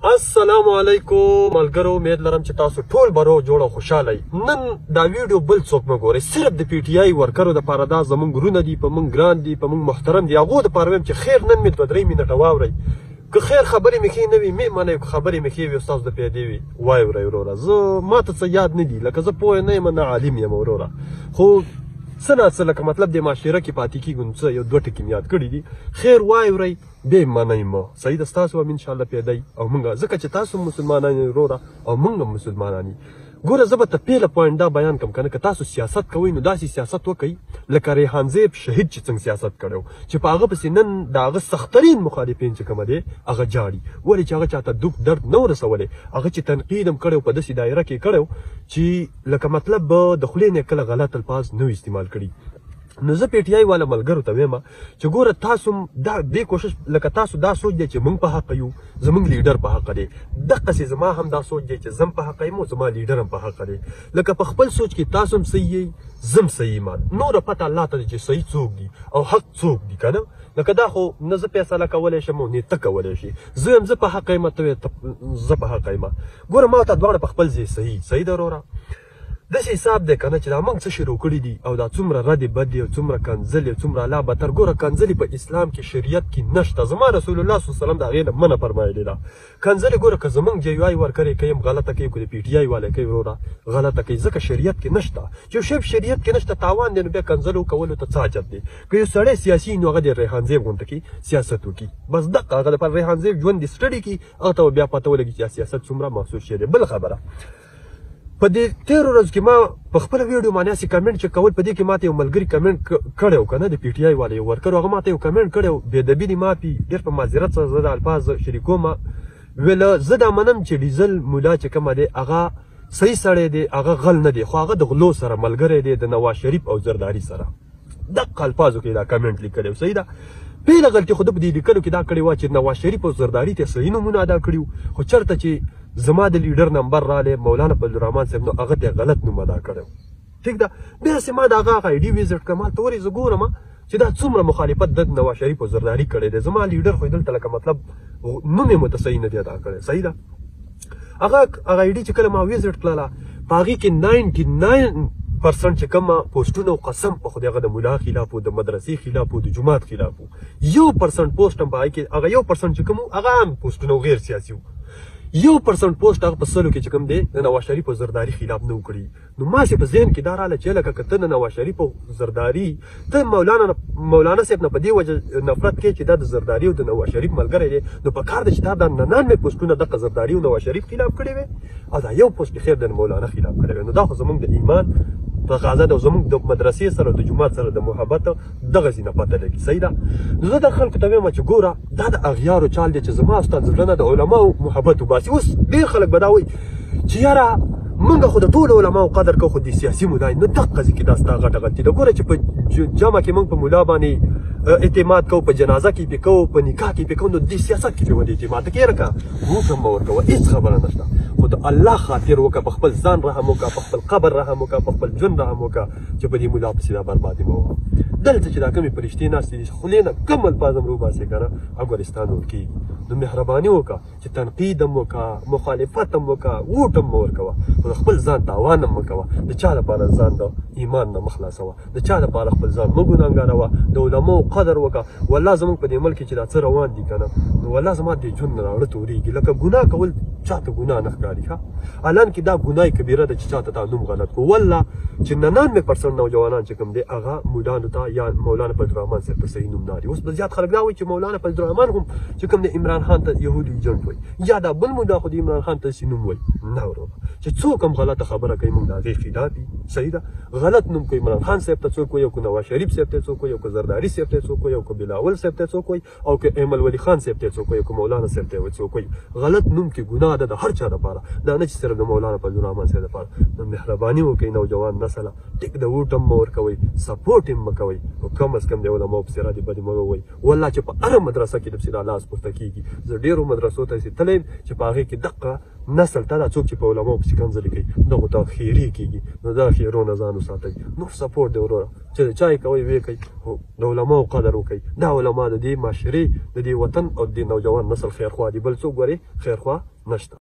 السلام علیکم ملګرو، امید لرم چې تاسو ټول به روغ جوړ او خوشحاله یئ. نن دا ویډیو بل څوک مه ګورئ، صرف د پی ټي آی ورکرو دپاره دا زموږ ورونه دي، په موږ ګران دي، په موږ محترم دي. هغو دپاره وایم چې خیر نن مې 2-3 منټه واورئ. که خیر خبرې مې ښې نه وي مې منئ، که خبرې مې ښې وي ستاسو د پیدې وي واورئ وروره. زه ماته څه یاد نه دي، لکه زه پوه نه یم، نه عالم یم وروره، خو څه نه څه لکه مطلب د معاشره کې پاتې کېږو نو څه یو 2 ټکي مې یاد کړي دي. خیر واورئ، بیا یې منئ مه. صحیح ده، ستاسو هم انشاءالله پیدا یي او موږ ځکه چې تاسو مسلمانان یې وروره او موږ هم مسلمانان یو. ګوره زه به ته پیله پوینټ دا بیان کړم که نه، که تاسو سیاست کوئ نو داسې سیاست وکئ لکه ریحان زیب شهید چې څنګه سیاست کړی و، چې په هغه پسې نن د هغه سختترین مخالفین چې کومه دی هغه جاړي. ولې چې هغه چاته دُخ درد نه ورسولی، هغه چې تنقید هم کړی و په داسې دایره کې کړی و چې لکه مطلب به د خولې نه کله غلط الفاظ نه وي استعمال کړي. نو زه پی ټي آی والا ملګرو ته وایم چې ګوره تاسو دا دې کوشش لکه تاسو دا سوچ دی چې موږ په حق یو، زموږ لیډر په حق دی، دقسې زما هم دا سوچ دی چې زم په حق یم او زما لیډر هم په حق دی. لکه په خپل سوچ کې تاسو هم صحیح یئ، زم صحیح یم، نوره پته الله ته دی چې صحیح څوک دي او حق څوک دي که نه. لکه دا خو نه زه فیصله کولی شم او نه ته کولی شي، زه یم زه په حق یم، ته زه په حق یم. ګوره ما ته دواړه په خپل ځای صحیح ده وروره. داسې حساب دی که نه چې دا موږ څه شروع کړي دي او دا څومره ردې بدې او څومره کنځلې او څومره لا بدتر. ګوره کنځلې په اسلام کې شریعت کې نشته. زما رسول الله صلی الله علیه وسلم د هغې نه منع فرمایلې ده. کنځلې ګوره که زموږ جی آی ورکرې کوي هم غلطه کوي، که د پی ټي آی والا کوي وروره غلطه کوي، ځکه شریعت کې نشته. چې یو شی شریعت کې نشته تاوان دی، نو بیا کنځلو کولو ته څه حاجت دی؟ که یو سړی سیاسي نو هغه د ریحان زیب غونته کې سیاست وکړي، بس دقه هغه لپاره ریحان زیب ژوند دې سټډي کړي، هغه ته به بیا پته ولګي چې سیاست څومره محسوس شی دی. بل خبره په دې 13 ورځو کې ما په خپله ویډیو باندې هسې کمنټ چې کول، په دې کې ماته یو ملګري کمنټ کړی و که نه، د پی ټي آی والا یو ورکر هغه ماته یو کمنټ کړی و، بېادبي دې معافي، ډېر په معذرت سره زه دا الفاظ شریکوم. ویله زه دا منم چې ډیزل مولا چې کومه دی هغه صحیح سړی دی، هغه غل نه دی، خو هغه د غلو سره ملګری دی، د نواز شریف او زرداري سره. دقه الفاظو کې دا کمنټ لیکلی و. صحیح ده، پیله غلطي خو ده په دې لیکلو کې دا کړې وه چې نواز شریف او زرداري ته صحیح نومونه ادا کړي وو، خو چېرته چې زما د لیډر نمبر رالی مولانا فضلالرحمن صاحب نو هغه ته غلط نوم ادا کړی و. ټیک ده، بیا هسې ما د هغه آی ډي ویزټ کړم، هلته ورې زه ګورم چې دا څومره مخالفت د نواز شریف او زرداري کړی دی. زما لیډر خو دلته لکه مطلب نوم یې مته صحیح نه دی ادا کړی. صحیح ده، هغه آی ډي چې کله ما ویزټ کړله په هغې کې 99% چې کومه پوسټونه او قسم په خدای هغه د ملا خلاف و، د مدرسې خلاف و، د جومات خلاف و. 1% پوسټ هم په هغې کې هغه 1% چې کوم و هغه هم پوسټونه و غیر سیاسي و. 1% پوسټ هغه په سلو کې چې کوم دی د نواز شریف او زرداري خلاف نه و کړي. نو ماسې په ذهن کې دا راغله چې لکه که ته د نواز شریف او زرداري ته مولانا صاحب نه په دې وجه نفرت کوې چې دا د زرداري او د نواز شریف ملګری دی، نو په کار ده چې تا دا 99 پوسټونه دغه زرداري او نواز شریف خلاف کړي وي او دا یو پوسټ خیر د مولانا خلاف کړی وي. نو دا خو زموږ د ایمان تقاضا ده او زموږ د مدرسې سره د جومات سره د محبت دغسې نه پته لګي. صحیح ده، نو زه د خلکو ته وایم چې ګوره دا د اغیارو چال دی چې زما ستا زړه نه د علماو محبت وباسي. اوس ډېر خلک به دا وایي چې یاره موږ خو د ټولو علماو قدر کوو، خو د سیاسي ملا نو دقه ځای کې دا ستا غټه غلطي ده. ګوره چې په جمع کې موږ په ملا باندې اعتماد کوو، په جنازه کې پې کوو، په نکاح کې پې کوو، نو دې سیاست کې پې ولې اعتماد ته کېږه که موږ هم مه ورکوه، هېڅ خبره نشته. خو د الله خاطر وکړه، په خپل ځان رحم وکړه، په خپل قبر رحم وکړه، په خپل ژوند رحم وکړه، چې په دې ملا پسې دا بربادي مه ووهه. دلته چې دا کومې فرشتې ناستې دي خولې نه کوم الفاظ هم روباسې که نه افغانستان ور کېږي. نو مهرباني وکړه چې تنقید هم وکړه، مخالفت هم وکړه، ووټ هم مه ورکوه، خو د خپل ځان تاوان هم مه کوه. د چا لپاره ځان د ایمان نه مه خلاصوه، د چا لپاره خپل ځان مه ګناهګاروه، د علماو قدر وکړه. والله زموږ په دې ملک کې چې دا څه روان دي که نه، نو والله زما دې ژوند نه راړه تورېږي. لکه ګناه کول چاته ګناه نه ښکاري، ښه الان کې دا ګناه کبیره ده چې چاته تا نوم غلط کړو. والله چې 99% نوجوانان چې کوم دی هغه مولانو ته یا مولانا فضلالرحمن صاحب ته صحیح نوم نه لري. اوس به زیات خلک دا وایي چې مولانا فضلالرحمن هم چې کوم دی عمران خان ته یهودي ایجنټ وایي، یا دا بل مولا خو د عمران خان ته داسې نوم وایي. نه وروره، چې څوک هم غلطه خبره کوي موږ د هغې خلاف یو. صحیح ده، غلط نوم کوي عمران خان صاحب ته څوک وایي، او که نواز شریف صاحب ته څوک وایي، او که زرداري صاحب ته څوک وایي، او که بلاول صاحب ته څوک وایي، او که ایمل ولی خان صاحب ته څوک وایي، او که مولانا صاحب ته څوک وایي. غلط نوم کې ګناه ده د هر چا لپاره، دا نه چې صرف د مولانا فضلالرحمن صاحب لپاره. نو مهرباني وکړئ نوجوان نسله، ټیک د ووټ هم مه ورکوئ، سپورټ هم مه کوئ، او کم از کم د علماو پسې ردې بدې مه ووایئ. والله چې په هره مدرسه کې د پسې دا لاس پورته کېږي. زه ډېرو مدرسو ته چې تللی یم چې په هغې کې دقه نسل ته دا څوک چې په علماو پسې کنځلې کوي دغو ته خیرې کېږي نو دا خیرو نه ځان وساتئ نور سپورټ دی وروره چې د چای کوئ ویې کوئ خو د علماو قدر وکئ دا علما د دې معاشرې د دې وطن او د دې نوجوان نسل خیرخوا دي بل څوک ګورې خیرخوا نشته